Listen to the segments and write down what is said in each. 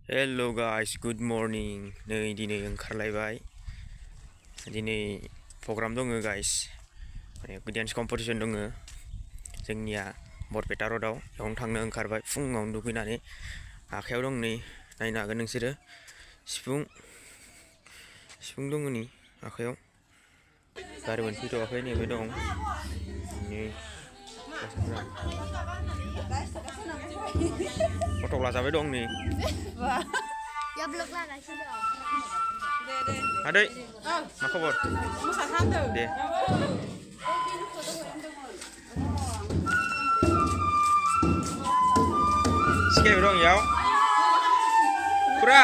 Hello guys, good morning. नै दिनै ओंखारलायबाय. दिनै प्रग्राम दङ guys. डान्स कम्पिटिशन दङ. जोंनिया बरपेटा र'डआव बेयावनो थांनो ओंखारबाय फुङावनो दुगैनानै आखायाव दं नै नायनो हागोन नोंसोरो सिफुं दङ नै आखायाव गारि मोनफैथ'वाखै नैबे दं नै फट' लाजाबाय दं नै आदै मा खबर दे सिखायबाय दं इयाव फुरा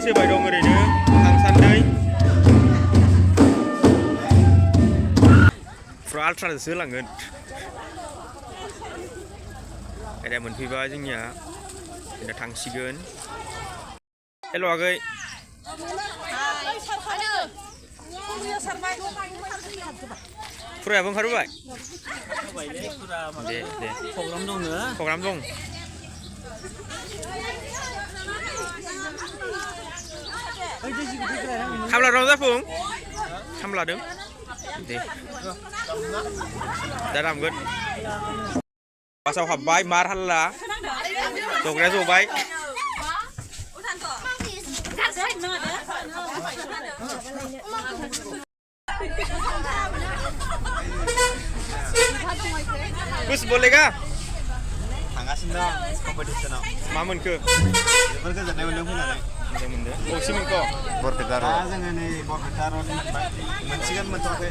सोबाय दं ओरैनो आं साननै फुरा आल्ट्राजोंसो होलांगोन आयदाया मोनफैबाय जोंनिया दा थांसिगोन हेल' आगै फुरायाबो ओंखारबोबाय दे दे प्रग्राम दं खामला दं जाफुं खामला दं दे दा दामगोन बासाव हाबबाय मार हाल्ला जग्राया जबाय कुछ बोलेगा थांगासिनो दं कम्पिटिसनाव मा मोनखो जोबोर गोजोननाय मोन्दों फैनानै मोजां मोनदों बबेसिम मोनखो बरपेटा दा जोङो नै बरपेटा रड मोनसिगोन मोनथ'वाखै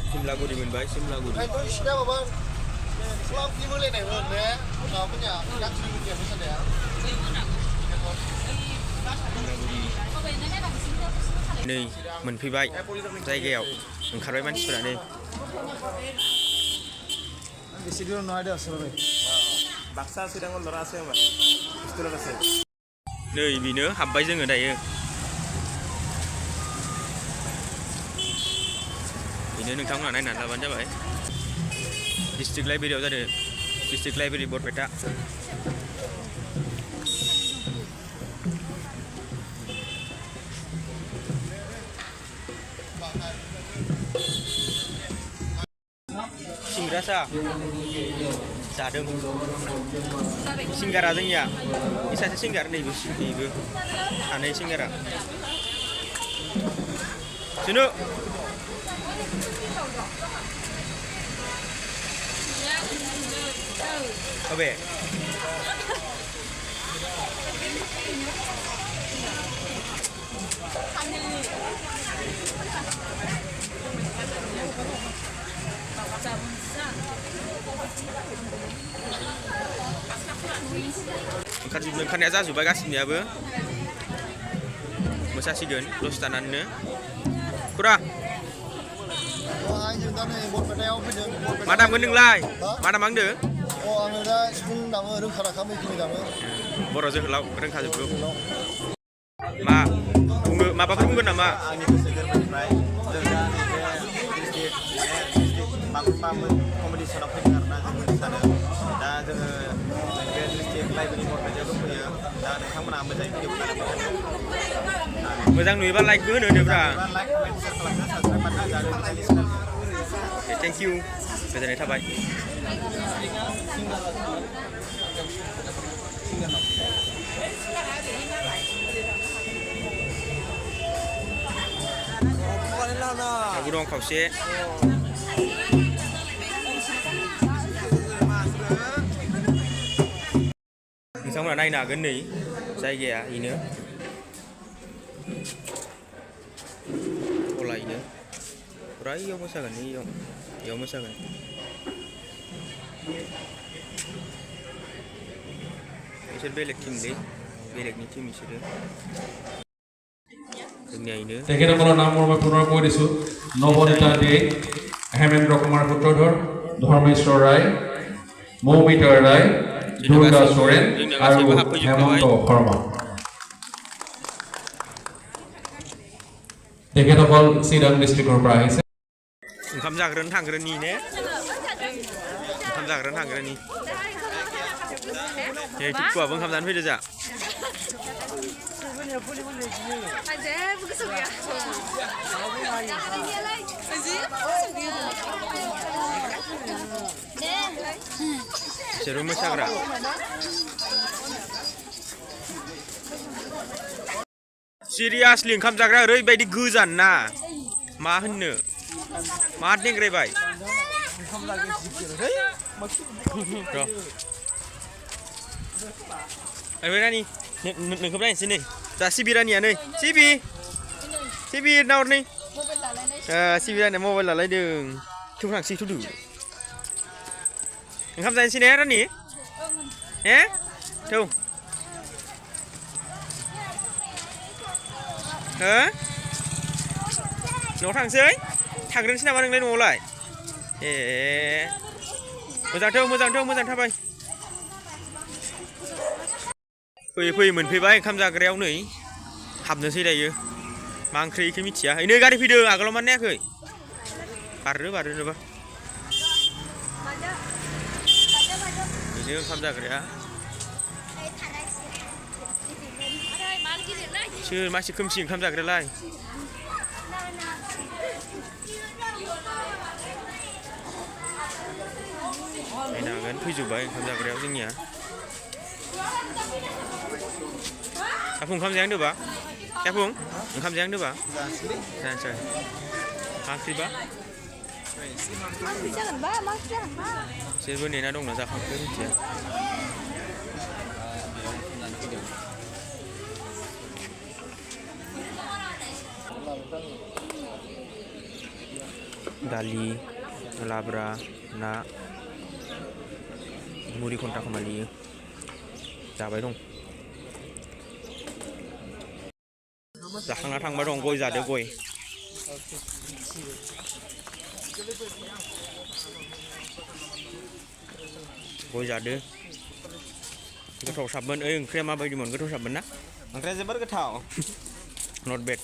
सिमलागुरि मोनबाय सिमलागुरि नै मोनफैबाय जायगायाव ओंखारबाय मानसिफोरा नै बेसे दूर नङा दे असलबे बाक्सा चिराङाव लरा আছে होमबा हस्टेलाव আছে नै बेनो हाबबाय जोङो दायो बेनो नोंथांमोना नायनानै लाबानो जाबाय डिस्ट्रिक्ट लाइब्रेरियाव जादों डिस्ट्रिक्ट लाइब्रेरि बरपेटा सिंग्रा सा जादों सिंगारा जोंनिया सासे सिंगार नैबो सानै सिंगारा सुनु अबे ओंखारनाया जाजोब्बाय गासिनियाबो मोसासिगोन दसे थानानैनो फुरा मा दामगोन नोंलाय मा दामांदो आङो दा सिफुं दामो रोंखा राखा मैखोमै दामो बर' जोहोलाव रोंखाजोबगौ मा बुङो माबाफोर बुंगोन नामा आंनि गोसो गोरबोनिफ्राय जों दा नैबे डिस्ट्रिक्ट बागुरुम्बा कम्पिटिसनाव फैदों आरोना जों मोसानो दा जोङो बे डिस्ट्रिक्ट लाइब्रेरि बरपेटायाव दंफैयो दा नोंथांमोना मोजाङै भिडिअ खालामनो मोजां नुयोबा लाइकबो होनोब्रा लाइक कमेन्ट शेयार खालामनो साबसक्राइब बानायना थेंक इउ गोजोननाय थाबाय खावबो दं खावसे नोंथांमोना नायनो हागोन नै जायगाया बेनो गलायनो फुरा इयाव मोसागोन इयाव मोसागोन बिसोर बेलेग टीमलै बेलेगनि टीम बिसोरो তেখেতসকলৰ নাম মই পুনৰ কৈ দিছোঁ নৱনীতা দে হেমেন্দ্ৰ কুমাৰ সূত্ৰধৰ ধর্মেশ্বৰ ৰায় মৌমিতাৰ ৰায় দুৰ্গা সোৰেন আৰু হেমন্ত শৰ্মা তেখেতসকল চিৰাং ডিষ্ট্ৰিক্টৰ পৰা আহিছে ओंखाम जाग्रोनो थांग्रोनि ने ओंखाम जाग्रोनो थांग्रोनि ए टिपुआबो ओंखाम जानो फैदो जा बिसोरबो मोसाग्रा सिरियासलि ओंखाम जाग्रा ओरैबायदि गोजान ना मा होननो मा देंग्रायबाय ओमफ्राय रानि नोंखौ नायनोसै नै जा सिबि रानिया नै सिबि नाहर नै सिबि रानिया मबाइल लालायदों थौ थांसै थौदो ओंखाम जानोसै ने रानि थौ न'आव थांसै थांग्रोनोसै नामा नोंलाय न'आवलाय ए मोजां थाबाय फैयै मोनफैबाय ओंखाम जाग्रायाव नै हाबनोसै दायो मा ओंख्रि इखौ मिथिया नै गारि फैदों आगोलाव मानो नायाखै बारो नोबा बेनो ओंखाम जाग्राया सोर मानसि खोमसि ओंखाम जाग्रायालाय नायनो हागोन फैजोब्बाय ओंखाम जाग्रायाव जोंनिया जाफुं ओंखाम जाया होनदोंबा जाफुं ओंखाम जाया होनदोंबा जानोसै मा ओंख्रिबा बिसोरबो नेना दंना जाखांखो मिथिया दालि लाब्रा ना मुरि घन्टा खामालियो जाबाय दं जाखांना थांबाय दं गय जादो गय जादो गोथाव साबमोन ओंख्रिया माबायदिमोन गोथाव साबमोन ना ओंख्रिया जोबोर गोथाव नट बेड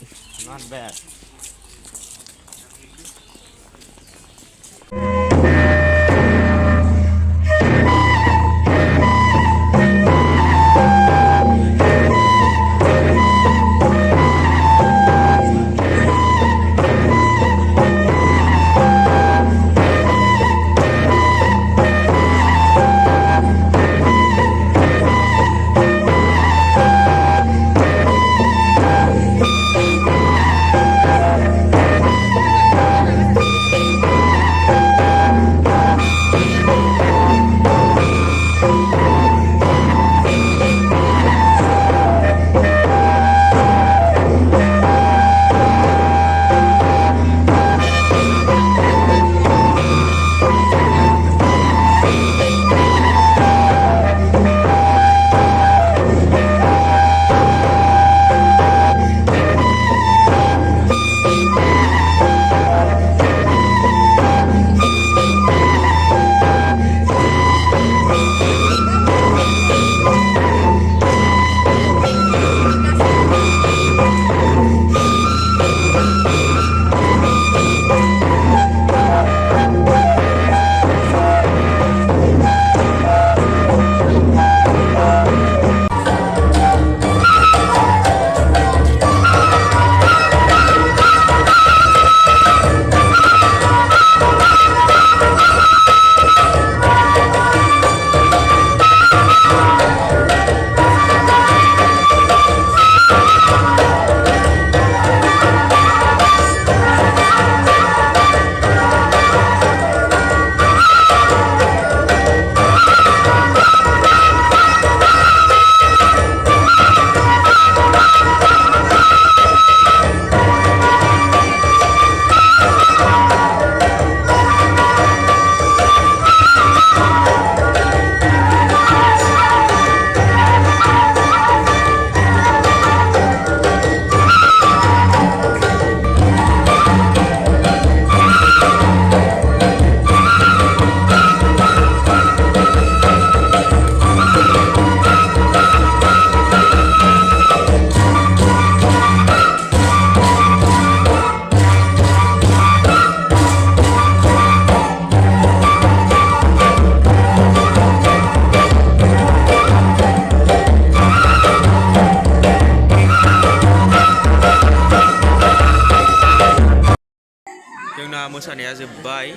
जोब्बाय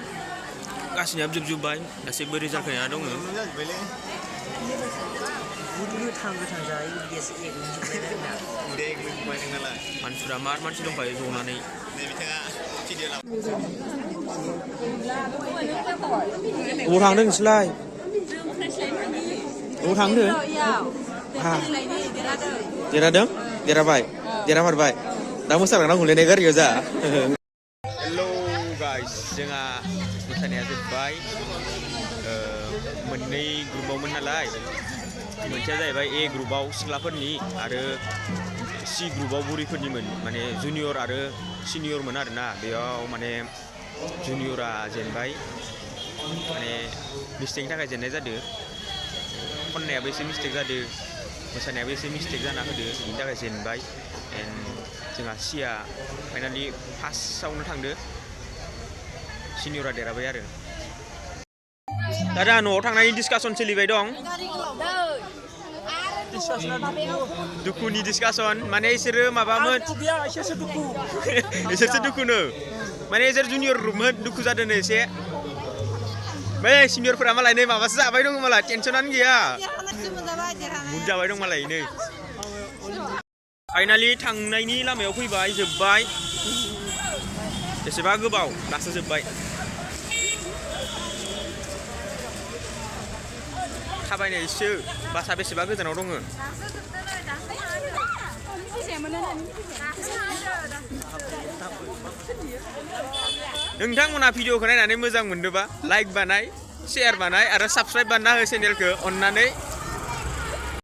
गासिनाबो जोबजोब्बाय गासैबो रिजाल्ट फैना दङ जाजोब्बायलै गोथां जायो गेस उदै एग्लुंबाय नोंनालाय मानसिफ्रा मार मानसि दंखायो जनानै नै बिथाङा भिडिअ अबाव थांदों नोंसोरलाय अबाव थांदों देरहादों देरहाबाय देरहामारबाय दा मोसालांनांगौलै ने गारियाव जा हेलौ गाइस जोंहा मोसानाया जोब्बाय मोननै ग्रुपावमोन नालाय मोनसेया जाहैबाय ए ग्रुपाव सिख्लाफोरनि आरो सि ग्रुपाव बुरिफोरनिमोन माने जुनियर आरो सिनियरमोन आरोना बेयाव माने जुनियरा जेनबाय माने मिस्टेकनि थाखाय जेननाय जादों खननायाबो एसे मिस्टेक जादों मोसानायाबो एसे मिस्टेक जाना होदो बिनि थाखाय जेनबाय एन्ड जोंहा सिया फाइनालि फार्स्टआवनो थांदो सिनियरा देरहाबाय आरो दा जोंहा न'आव थांनायनि डिसकासन सोलिबाय दं दुखुनि डिसकासन माने इसोरो माबामोन इसोरसो दुखुनो माने इसोर जुनियर ग्रुपमोन दुखु जादों एसे बै सिनियरफोरा मालाय नै माबासो जाबाय दङ मालाय टेनसनानो गैया बुद जाबाय दं मालाय नै फाइनालि थांनायनि लामायाव फैबाय जोब्बाय बेसेबा गोबाव दासो जोब्बाय थाबायनायसो बासा बेसेबा गोजानाव दङ नोंथांमोना भिडिअखौ नायनानै मोजां मोनदोंबा लाइक बानाय शेयार बानाय आरो साबस्क्राइब बानाय हो चेनेलखौ अननानै